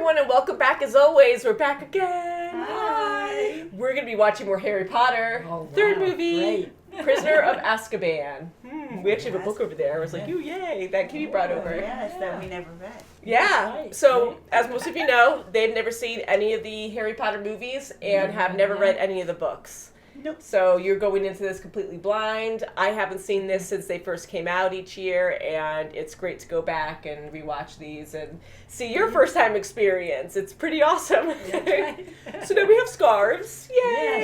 everyone, and welcome back as always. We're back again. Hi. We're going to be watching more Harry Potter. Third movie, Prisoner of Azkaban. We actually have a book over there. I was like, "Ooh, yay!" That Kitty brought over. Yes, that we never read. Yeah. Right, So, right. as most of you know, they've never seen any of the Harry Potter movies and have never read any of the books. Nope. So you're going into this completely blind. I haven't seen this since they first came out each year, and it's great to go back and rewatch these and see your first time experience. It's pretty awesome. So now we have scarves. Yay!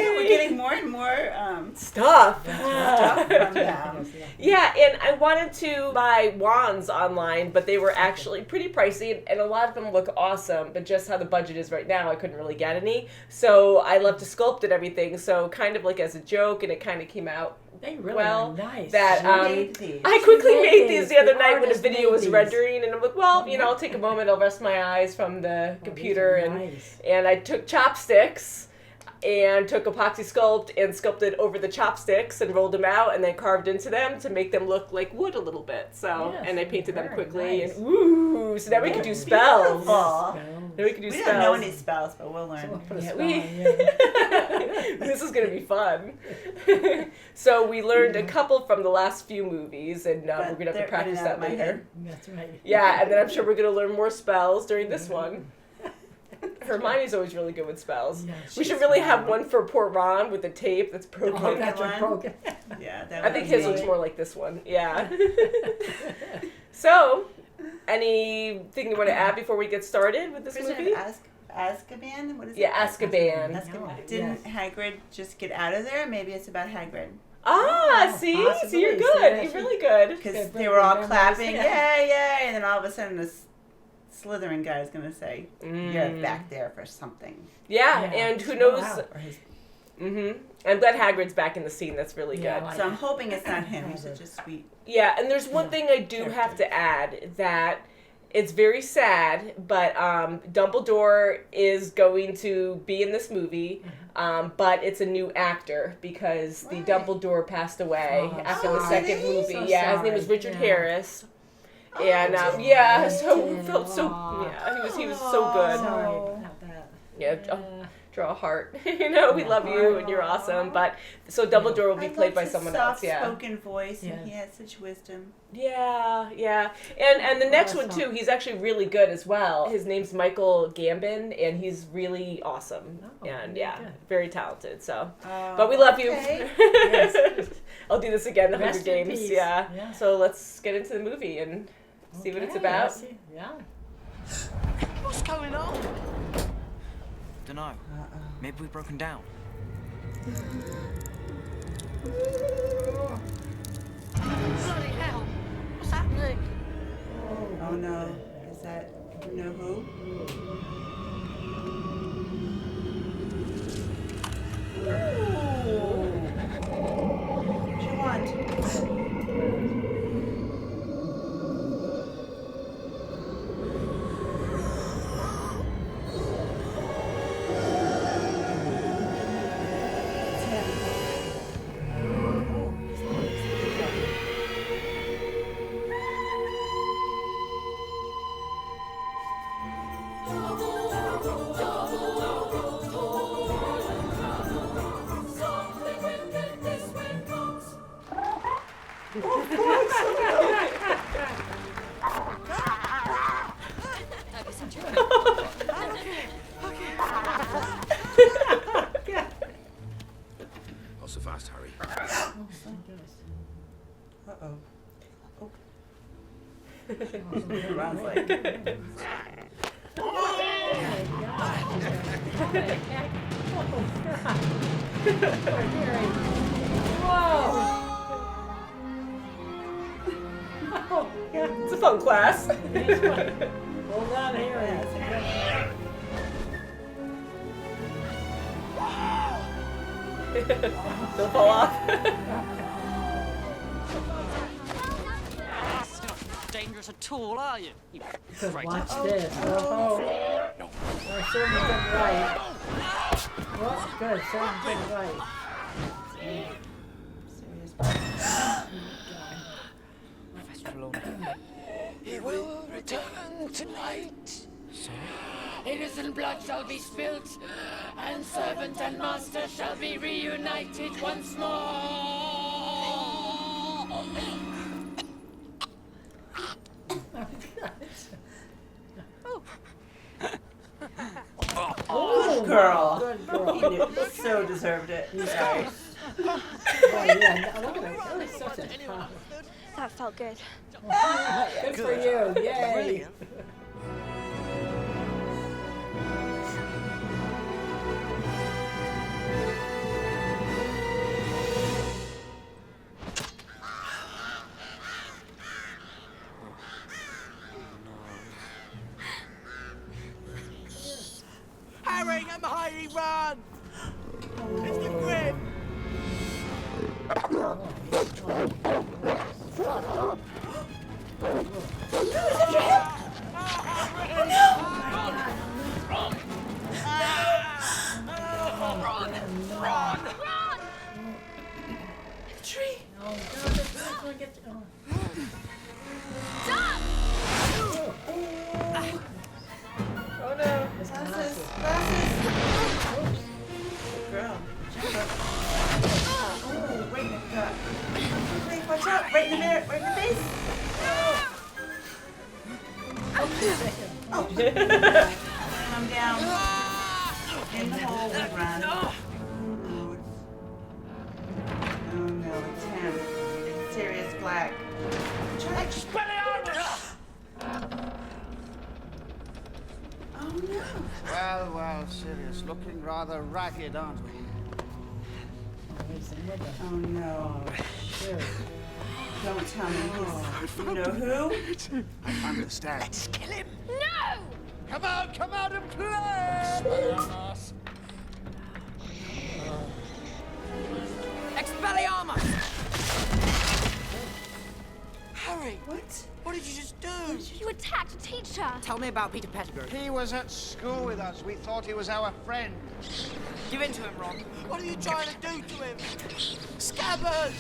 Yeah, we're getting more and more stuff. stuff from them. Yeah, and I wanted to buy wands online, but they were actually pretty pricey, and a lot of them look awesome, but just how the budget is right now, I couldn't really get any. So I love to sculpt and everything, so kind of like as a joke, and it kind of came out They really well. are nice. That made these. I quickly She made made these these. the other The night when a artist video made was these. rendering, and I'm like, well, you know, I'll take a moment, I'll rest my eyes from the computer, these are and nice. and I took chopsticks and took epoxy sculpt and sculpted over the chopsticks and rolled them out and then carved into them to make them look like wood a little bit. So, Yes, and I painted them very quickly nice. and ooh, so now we can do spells. Beautiful. Now we can do We spells. don't know any spells, but we'll learn. So put a Yeah, spell we- on you. This is going to be fun. So we learned a couple from the last few movies, and But we're going to have they're to practice in and out that of my later. head. That's right. Yeah, and then I'm sure we're going to learn more spells during this one. Hermione's always really good with spells. Yeah, We she's should really have fun. one for poor Ron with the tape that's broken. Oh, that's One. a broken. Yeah, that I think would his be- looks more like this one. Yeah. So, anything you want to add before we get started with this Prisoner movie? of Azkaban? What is Yeah, it? Azkaban. Azkaban. Didn't Yes. Hagrid just get out of there? Maybe it's about Hagrid. Ah, Oh, see? possibly. So you're See, good. yeah, You're she- really good. Because Good, they very were all good clapping, memories. yay, yay, and then all of a sudden this Slytherin guy is going to say, you're Mm. back there for something. Yeah, Yeah. and who Oh, knows? wow. Or his- I'm glad Hagrid's back in the scene. That's really Yeah, good. I So I'm hoping it's not him. He's such a sweet. Yeah, and there's one Yeah. thing I do have to add that it's very sad, but Dumbledore is going to be in this movie, but it's a new actor because the Right. Dumbledore passed away Oh, after the sorry. second movie. So Yeah, his name was sorry. Richard Yeah. Harris. Oh, And dear. yeah, so Yeah. felt so yeah, he was so good. Sorry Oh. about that. Yeah, draw a heart. You know, we love you and you're awesome. But so Dumbledore will be played by someone else. Yeah. Soft-spoken voice, and Yes. he had such wisdom. Yeah, yeah. And the next one Awesome. too, he's actually really good as well. His name's Michael Gambon and he's really awesome. Oh, And very yeah, good. very talented. So Oh, but we love you. okay. Yes. I'll do this again, the Hunger Rest in Games. peace. Yeah. Yeah. So let's get into the movie and see what it's Okay, about. let's see. Yeah. What's going on? Dunno. Uh-oh. Maybe we've broken down. Bloody hell! What's happening? Oh no. Is that you know who? What do you want? It's him. Not so fast, Harry. Uh-oh. Oh. Ron's like, It's a fun class. Hold on, Harry. Don't fall off. It's not dangerous at all, are you? You Because crazy. watch this. Oh, our servant did right. Oh, good. Servant did right. serious. Professor Trelawney. He will return tonight. So? Innocent blood shall be spilt, and servant and master shall be reunited once more. Good girl. Good girl. He so deserved it. Sorry. Oh, yeah, look at it. That was such a tough. That felt good. Good for you. Yay. Brilliant. Harry, I'm Harry, run! It's the grip! Tree. Oh, God, that's going to get you. Oh no. Glasses. Good girl. Jump up. Oh, right in the gut. Wait, watch out. Right in the mirror. Right in the face. Calm down. In the hole we run. Oh no, it's him. It's Sirius Black. Oh no. Well, well, Sirius, looking rather ragged, aren't we? Oh no. Good. Don't tell me he's... You know who? I understand. Let's kill him! No! Come out and play! Expelliarmus! Harry! What? What did you just do? You attacked a teacher. Tell me about Peter Pettigrew. He was at school with us. We thought he was our friend. Give in to him, Ron. What are you trying to do to him? Scabbers!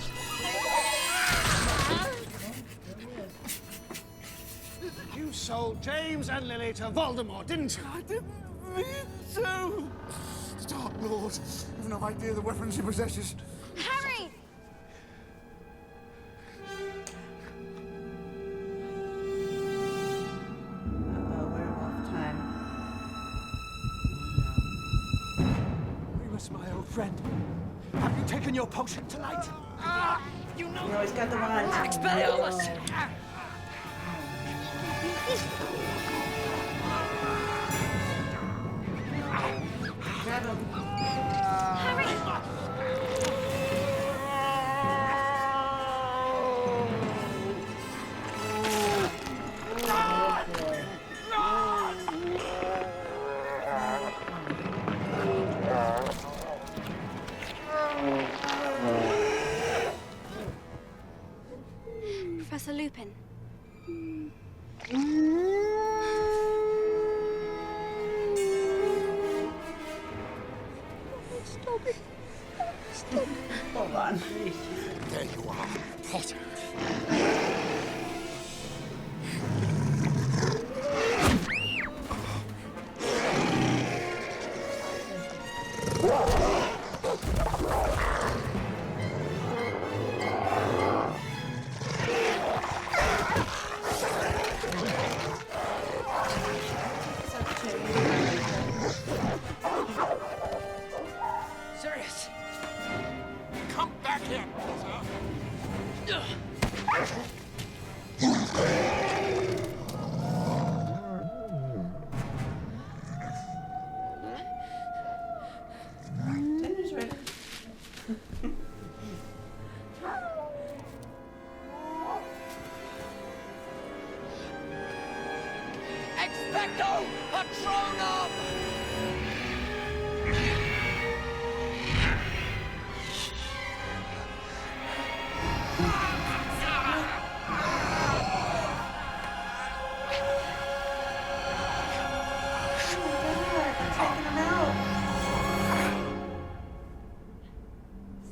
You sold James and Lily to Voldemort, didn't you? I didn't mean to. The Dark Lord. You've no idea the weapons he possesses. Harry! Uh-oh, we're off time. We must, my old friend. Have you taken your potion tonight? You always got the wand. Expelliarmus! Grab him. Professor Lupin. Stop it. Stop it. Hold on. There you are, Potter. Sirius! Come back here, Potter! Dinner's ready. Expecto Patronum! Taking him out.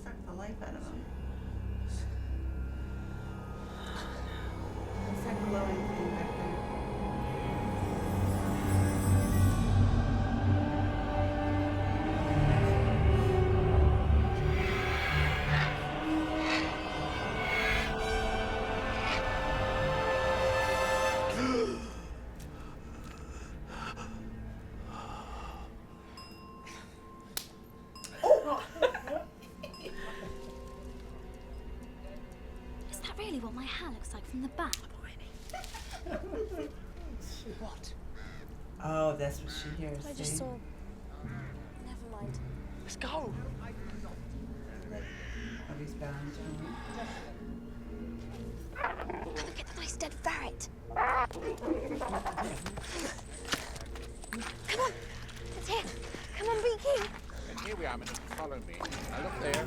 Suck the life out of him. What's that glowing thing back there? that looks like from the back. What? Oh, that's what she hears. I just saw. Never mind. Let's go. He's bound. Look at the nice dead ferret. Come on. It's here. Come on, Beaky. And here we are, Minnie. Follow me. Now look there.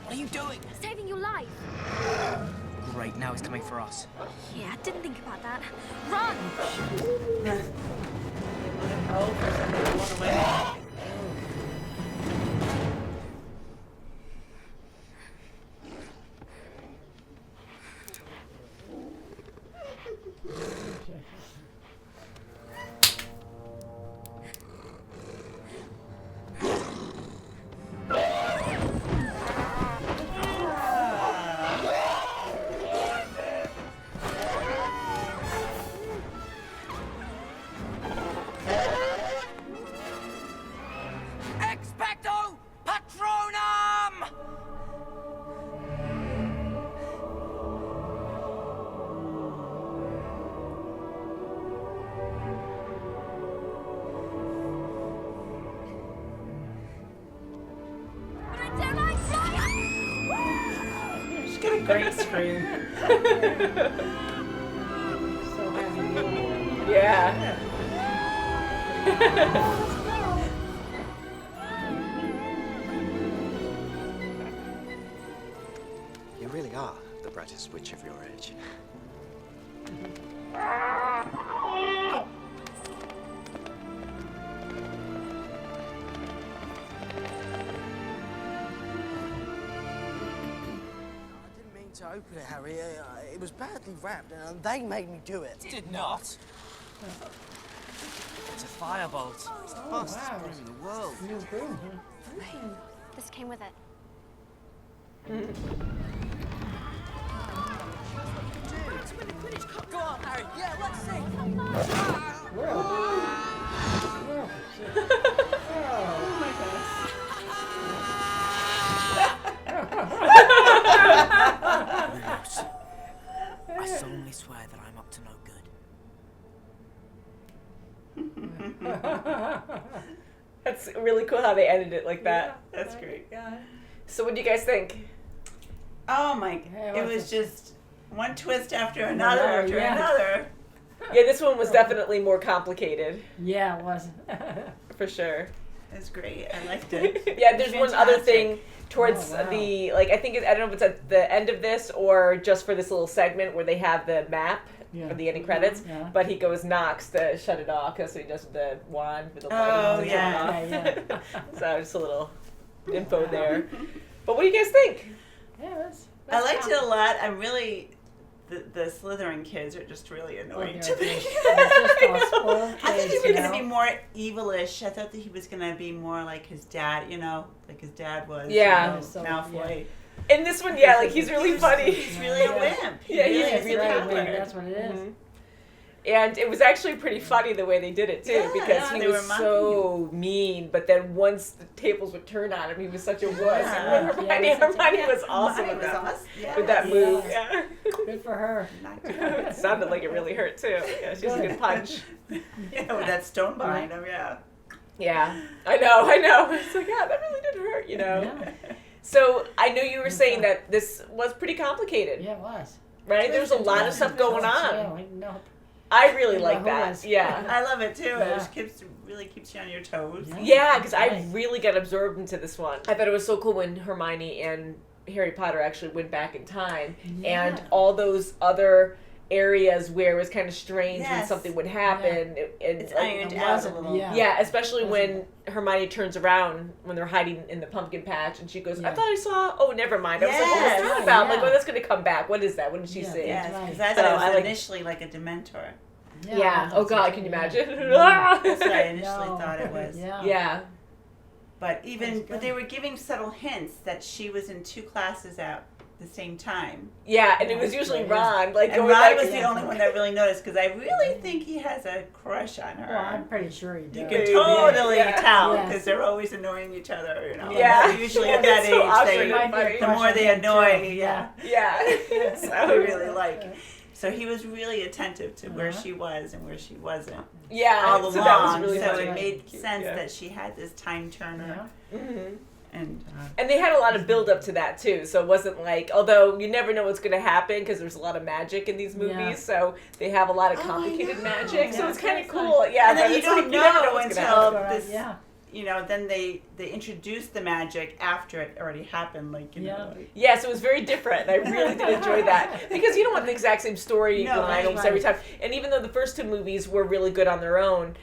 What are you doing? Saving your life. Great, now he's coming for us. Yeah, I didn't think about that. Run! Expecto Patronum! She's got a great scream. So happy. Yeah. You really are the brightest witch of your age. To open it, Harry. It was badly wrapped, and they made me do it. Did not. It's a firebolt. It's the fastest wow. broom in the world. New broom, huh? This came with it. Go on, Harry. Yeah, let's see. Oh my gosh. I solemnly swear that I'm up to no good. That's really cool how they edited it like that. That's great. So what do you guys think? Oh my! Yeah, It was just one twist after another after yeah. another. Yeah, this one was definitely more complicated, Yeah, it was. for sure. It was great. I liked it. Yeah, there's one other Fantastic. thing towards Oh, wow. the, like, I think, I don't know if it's at the end of this or just for this little segment where they have the map Yeah. for the ending credits, Yeah. but he goes knocks to shut it off, because he does the wand with the light Oh, to turn it yeah. off. So just a little info there. But what do you guys think? Yeah, that's I liked it a lot. I'm really the Slytherin kids are just really annoying to me. I I thought he was you gonna know? be more evilish. I thought that he was gonna be more like his dad, like his dad was. Yeah. So, Malfoy. In this one, yeah, like he's really funny. He's really a wimp. Yeah, he's Yeah, it's really right, awkward. that's what it is. Mhm. And it was actually pretty funny the way they did it too, Yeah, because yeah, he they was were mocking so mean. But then once the tables would turn on him, he was such a wuss. Yeah. And Hermione Yeah, was awesome Hermione with that, was awesome. Yeah. with that move. Yeah. Good for her. It sounded like it really hurt too. Yeah, she was a good punch. Yeah, with that stone behind him. Yeah. Yeah, I know. It's like, yeah, that really did hurt, Yeah. So I know you were saying that this was pretty complicated, Yeah, it was. right? There was a lot of stuff going Yeah, on. like, no. I really Yeah, like who that. was? Yeah. I love it too. Yeah. It just really keeps you on your toes. Yeah. Yeah, because I Right. really got absorbed into this one. I thought it was so cool when Hermione and Harry Potter actually went back in time, and Yeah. all those other areas where it was kind of strange when Yes. something would happen. It's like, ironed It out a wasn't, little. yeah. yeah, especially Wasn't when Hermione turns around when they're hiding in the pumpkin patch, and she goes, "I Yeah. thought I saw." Oh, never mind. I was like, Yes. "What's that about?" I'm like, Yeah. "Oh, that's gonna come back. What is that? What did she Yeah. see?" Yes, Right. because I So thought it was I like- initially like a Dementor. Yeah. Oh God, can you imagine? That's what I initially No. thought it was. Yeah. Yeah. But That's good. they were giving subtle hints that she was in 2 classes out the same time. Yeah, and it was usually Ron. Like, And going Ron back was and- the only one that really noticed because I really think he has a crush on her. Well, I'm pretty sure he You does. can totally Yeah. tell Yes. because they're always annoying each other. You know. Yeah. So usually Yeah, at that it's so awkward age, and funny. the more they annoy, yeah. Yeah. So I really like. So he was really attentive to where she was and where she wasn't. Yeah, all so along. that was really so funny. it made Cute, sense yeah. that she had this time turner. Mm-hmm. And they had a lot of build up to that too, so it wasn't like, although you never know what's going to happen because there's a lot of magic in these movies, Yeah. so they have a lot of complicated magic, so Yeah, it's kind of that's cool. like- Yeah, and then but you it's like, don't never know what's gonna until happen. this. Yeah. You know, then they introduced the magic after it already happened. Like you know. Like, Yeah, so it was very different. I really did enjoy that because you don't want the exact same story No, line almost every time. And even though the first two movies were really good on their own,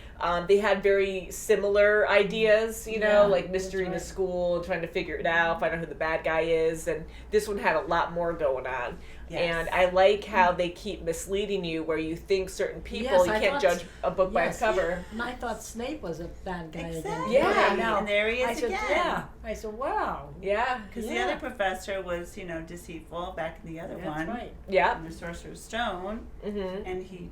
they had very similar ideas. You know, Yeah, like mystery in the that's right. school, trying to figure it out, find out who the bad guy is, and this one had a lot more going on. Yes. And I like how they keep misleading you, where you think certain people Yes, you I can't thought- judge a book by its yes. cover. And I thought Snape was a bad guy Exactly. again. Yeah. now, And there he is I said, again. yeah. I said, wow. Yeah, Because the Yeah. other professor was, deceitful back in the other That's one. right. yeah. In the Sorcerer's Stone. Mm-hmm. And he,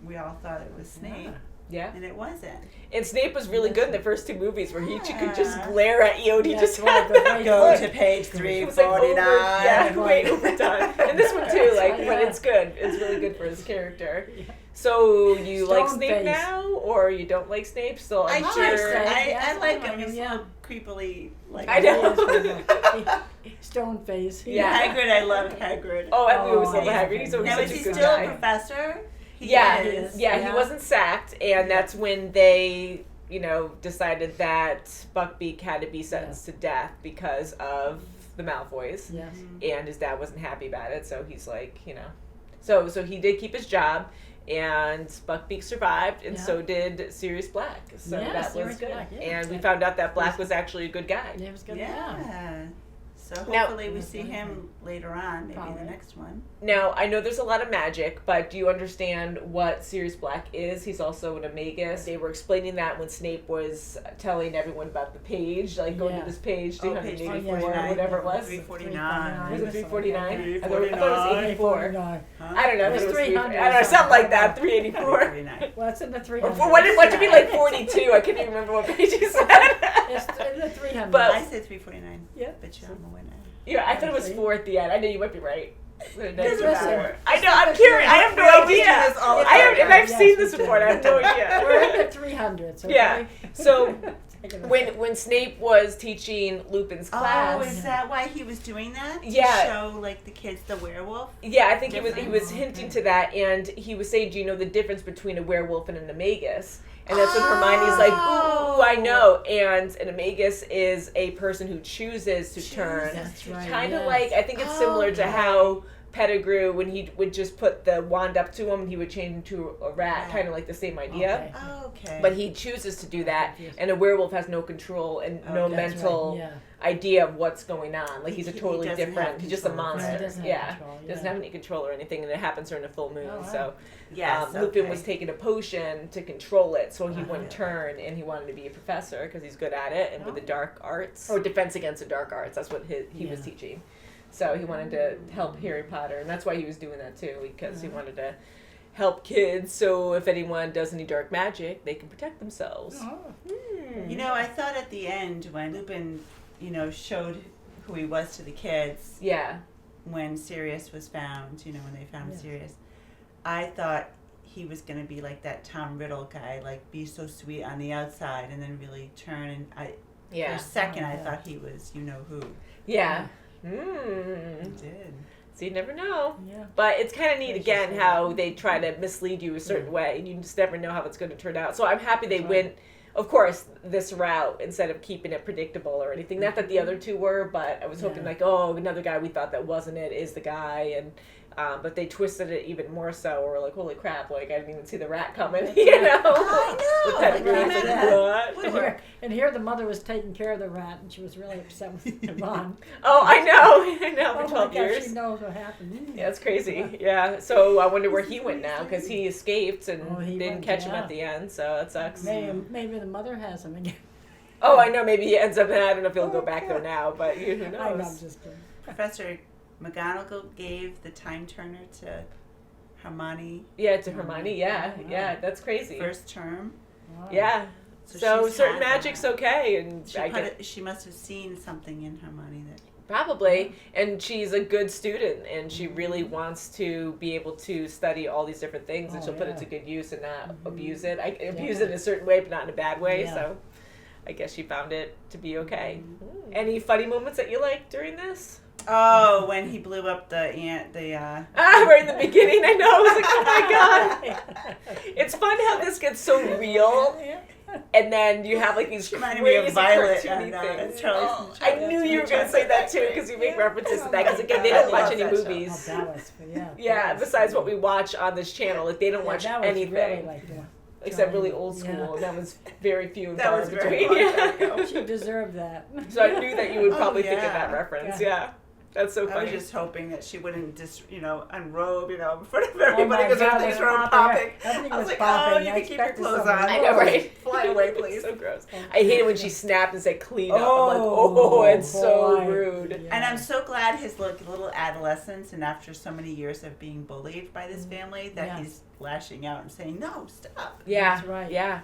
we all thought it was Snape. Yeah. And it wasn't. And Snape was really good in the first two movies, where he could just Yeah. glare at you, and he That's just right, had the the right Go look. to page It was like over, 349. yeah, way overdone. And this one too, like, but Yeah. it's good. It's really good for his character. So you like Stone Snape face. now, or you don't like Snape? Still I unsure. like Snape. I Yes, like I like him. him, He's yeah. so creepily like. I know. Stone face. Yeah. Hagrid, I love Hagrid. Oh, I always Oh, love yeah. Hagrid. He's always Now such is a he good still guy. a professor? Yeah, is, yeah, he yeah. wasn't sacked, and that's when they, decided that Buckbeak had to be sentenced to death because of the Malfoys. Yes. And his dad wasn't happy about it, so he's like, so he did keep his job, and Buckbeak survived, and Yeah. so did Sirius Black. So Yeah, that was Sirius good. Black, yeah. And we found out that Black was actually a good guy. Yeah, it was good. Yeah. So Now- hopefully we see him later on, maybe in the next one. Now, I know there's a lot of magic, but do you understand what Sirius Black is? He's also an Amagus. They were explaining that when Snape was telling everyone about the page, like, go to Yeah. this page, Oh, 384, page 349. whatever it was. 349. Was it 349? I thought it was 349. 84. 349. I don't know. It was if it was 300 I don't know, something like that. 384. 349. Well, it's in the Or 300s. what did you mean, like 42? I couldn't even remember what page you said. It's in the 300s. But- I said 349. Yeah. But I'm a winner. Yeah, I thought it was 4 at the end. I know you might be right. Doesn't matter. I know, I'm curious. I have no idea. this all the I have, time. and I've Yes, seen we this do. before, and I have no We're idea. in the 300s, okay? Yeah. So Take it when Snape was teaching Lupin's class, Oh, is that why he was doing that? To Yeah. show like the kids the werewolf. yeah, I think he was hinting to that, and he was saying, do you know the difference between a werewolf and an Amagus? And that's when Hermione's like, ooh, I know. And an Amagus is a person who chooses to turn. That's right. Kind of yes. like, I think it's similar to how Pettigrew, when he would just put the wand up to him, he would change into a rat, kind of like the same idea. Okay. Okay. But he chooses to do that, and a werewolf has no control and no Okay. That's mental right, idea of what's going on. Like, he's a He totally doesn't different, have he's just a control. monster. Yeah, he doesn't have yeah. control, Doesn't yeah. have any control or anything, and it happens during a full moon. Oh, wow. So Yes, Lupin okay. was taking a potion to control it, so he wouldn't turn, and he wanted to be a professor because he's good at it, and with the dark arts, or defense against the dark arts. That's what he was Yeah. teaching. So he wanted to help Harry Potter, and that's why he was doing that too, because he wanted to help kids. So if anyone does any dark magic, they can protect themselves. You know, I thought at the end when Lupin, showed who he was to the kids Yeah. when Sirius was found, when they found Sirius, I thought he was going to be like that Tom Riddle guy, like be so sweet on the outside and then really turn. And for Yeah. a second, I thought he was, who. Yeah. He Mm. did. So you never know. Yeah. But it's kind of neat, again, how they try to mislead you a certain way. And you just never know how it's going to turn out. So I'm happy they went, of course, this route instead of keeping it predictable or anything. Not that the other two were, but I was hoping, like, oh, another guy we thought that wasn't it is the guy. And but they twisted it even more so. We're like, holy crap, like, I didn't even see the rat coming, I know. With Pettigrew, Like, it's yeah. like, what? And here the mother was taking care of the rat, and she was really upset with Ron. Oh, I know, Oh for my 12 gosh, years. she knows what happened. Yeah, it's crazy. Yeah, so I wonder where he went now, because he escaped and he didn't went, catch him yeah. at the end, so that sucks. Maybe the mother has him again. Oh, I know, maybe he ends up, I don't know if he'll go back there now, but who I know, I'm knows. just kidding. Professor McGonagall gave the time turner to Hermione. Yeah, to Hermione. Yeah, that's crazy. First term. Wow. Yeah. So she's certain had that. magic's okay, and She must have seen something in Hermione that. probably, and she's a good student, and she really wants to be able to study all these different things, and she'll put it to good use and not abuse it. Abuse it in a certain way, but not in a bad way. Yeah. So, I guess she found it to be okay. Any funny moments that you liked during this? Oh, when he blew up the Right in the beginning, I know. I was like, oh my god. It's fun how this gets so real. And then you have like these reminded crazy me of Violet cartoony and things. Charlie's I knew you were going to say that too because you make references to that. Because again, they don't watch any movies. Oh, that was, Yeah, besides what we watch on this channel, like they don't watch that was anything really like, except really old school. Yeah. And that was very few and That far was in very between. long time ago. She deserved that. So I knew that you would probably think of yeah. that reference. Yeah. That's so I funny. was just hoping that she wouldn't just, unrobe, in front of Oh everybody my because God, everything's they robe were popping. Everything I was was like, popping. oh, you I can keep your expected clothes something. on. I know, right? Fly away, please. So gross. I hate it when she snapped and said clean up. I'm like, Oh, oh, it's so boy. rude. Yeah. And I'm so glad his little adolescence, and after so many years of being bullied by this family, that Yeah. he's lashing out and saying, no, stop. Yeah, That's right. Yeah.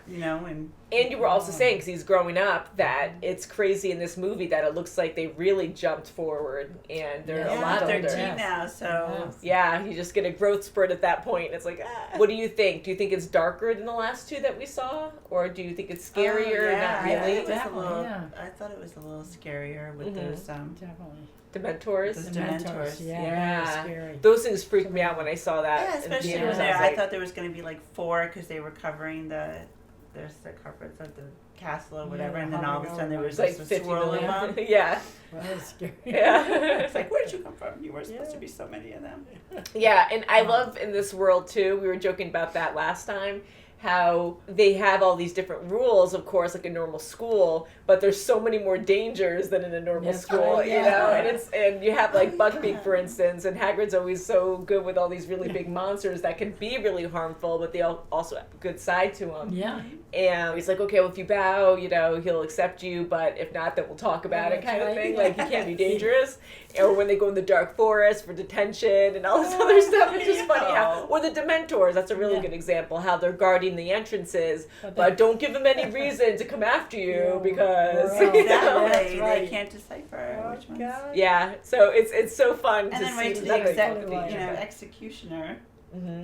And you were also saying, because he's growing up, that it's crazy in this movie that it looks like they really jumped forward and they're a lot they're older. 13 now, so. Yes. Yeah, you just get a growth spurt at that point. It's like, What do you think? Do you think it's darker than the last two that we saw? Or do you think it's scarier? Not really? It was a Definitely, little, yeah. I thought it was a little scarier with those, Definitely. Dementors? Those The mentors, Dementors. yeah. Scary. Those things freaked me out when I saw that. Yeah, in especially theaters. when I was I like, thought there was going to be like 4 because they were covering there's the covers of the castle or whatever, Yeah, and then all of a sudden there was like just a 50 swirl of million. them. Yeah. That was scary. Yeah. It's like, where did you come from? You weren't supposed to be so many of them. Yeah, and I love in this world too, we were joking about that last time, how they have all these different rules, of course, like a normal school, but there's so many more dangers than in a normal That's school, right, you know? And you have like Buckbeak, for instance, and Hagrid's always so good with all these really big monsters that can be really harmful, but they also have a good side to them. Yeah. And he's like, okay, well, if you bow, he'll accept you, but if not, then we'll talk about it, kind of thing. Like, you can't be dangerous. Or when they go in the dark forest for detention and all this other stuff. It's just funny how, or the Dementors, that's a really good example, how they're guarding the entrances, but don't give them any reason to come after you because, Exactly. They can't decipher which ones. Yeah, so it's so fun And to then right see to that the executioner.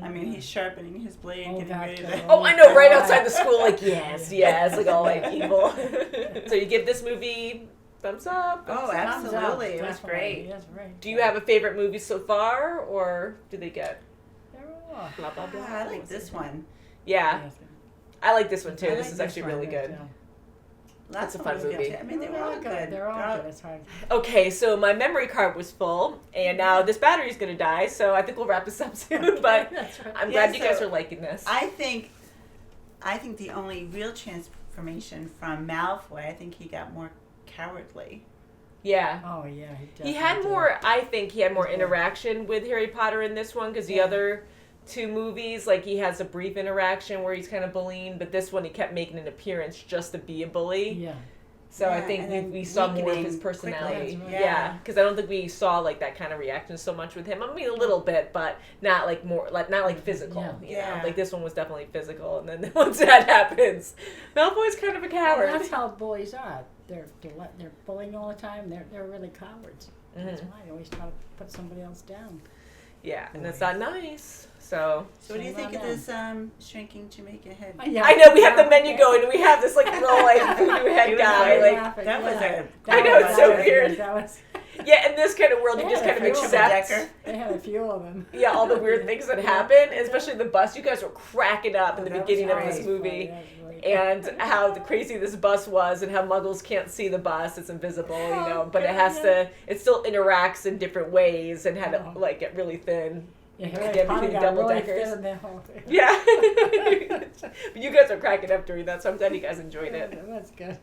I mean, he's sharpening his blade, getting ready to. Oh, I know, right outside the school, like, yes, like all like evil. So you give this movie thumbs up? Oh, absolutely. It was great. Yes, right. Do you have a favorite movie so far, or do they get blah, blah, blah? I like this one. Yeah. I like this one too. I This like is this actually one, really good. yeah. That's a one fun was good, movie. too. I mean, they were all good. They're all good. It's hard. Okay, so my memory card was full, and now this battery's gonna die, so I think we'll wrap this up soon, but I'm glad you guys are liking this. I think the only real transformation from Malfoy, I think he got more cowardly. Yeah. Oh, yeah. He had more, I think he had more interaction with Harry Potter in this one, because the other two movies, like, he has a brief interaction where he's kind of bullying, but this one he kept making an appearance just to be a bully. Yeah. So I think we saw more of his personality. Right. Yeah, because I don't think we saw like that kind of reaction so much with him. I mean, a little bit, but not like more, like not like physical. You know, like this one was definitely physical. And then once that happens, Malfoy's kind of a coward. Well, that's how bullies are. They're bullying all the time. They're really cowards. That's why they always try to put somebody else down. Yeah, and that's not nice. So what do you think of this shrinking Jamaica head? I know we have the menu going, and we have this like little like voodoo head guy. Like that was a. I know it's so weird. That was. Yeah, in this kind of world, you just kind of accept. They had a few of them. Yeah, all the weird things that happen, especially the bus. You guys were cracking up in the beginning of this movie, and how crazy this bus was, and how Muggles can't see the bus; it's invisible, you know. But it has to. It still interacts in different ways, and had to like get really thin. Yeah, between the double deckers. Yeah, but you guys are cracking up during that, so I'm glad you guys enjoyed it. That's good.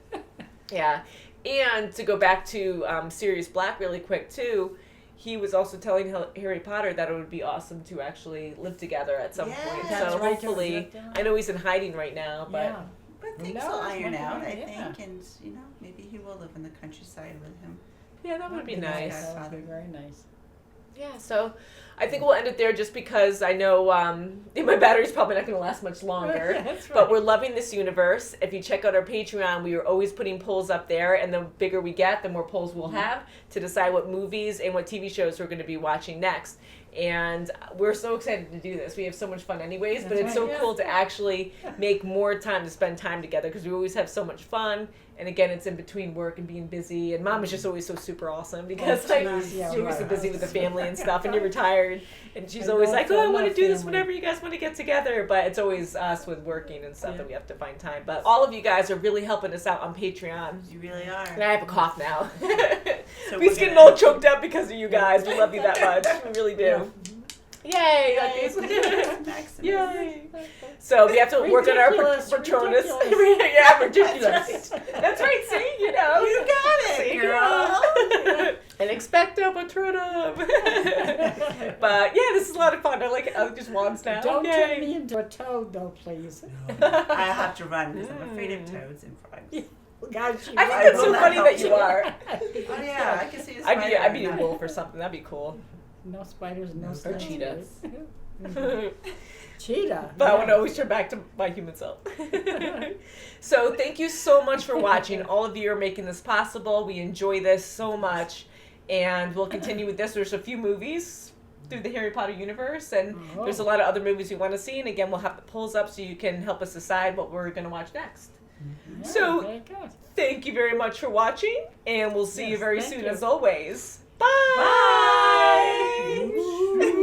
Yeah. And to go back to Sirius Black really quick, too, he was also telling Harry Potter that it would be awesome to actually live together at some point. So hopefully, I know he's in hiding right now, but... But things will iron out, I think, and, maybe he will live in the countryside with him. Yeah, that would be nice. That would be very nice. Yeah, so I think we'll end it there just because I know my battery's probably not going to last much longer. That's right. But we're loving this universe. If you check out our Patreon, we are always putting polls up there, and the bigger we get, the more polls we'll have to decide what movies and what TV shows we're going to be watching next. And we're so excited to do this. We have so much fun anyways, but it's so cool to actually make more time to spend time together because we always have so much fun. And again, it's in between work and being busy. And Mom is just always so super awesome because you're always so busy with the family and stuff, and you're retired. And she's always like, I want to do this whenever you guys want to get together. But it's always us with working and stuff that we have to find time. But all of you guys are really helping us out on Patreon. You really are. And I have a cough now. So We're getting all choked up because of you guys. We love you that much. We really do. Yay! Yay! So we have to work on our Patronus. Yeah, ridiculous. That's right. See, you know, You got it, see, girl. And expecto Patronum. But yeah, this is a lot of fun. I like it. I just wands now. Don't Yay. turn me into a toad, though, please. I have to run because I'm afraid of toads and frogs. God, I think that's so funny that you are. Oh yeah, I can see a spider. I'd be a wolf or something. That'd be cool. No spiders, no Or spiders. cheetah. Cheetah. But I want to always turn back to my human self. So thank you so much for watching. All of you are making this possible. We enjoy this so much. And we'll continue with this. There's a few movies through the Harry Potter universe. And there's a lot of other movies we want to see. And again, we'll have the polls up so you can help us decide what we're going to watch next. Yeah, So very good. thank you very much for watching. And we'll see you very thank soon you. as always. Bye! Bye.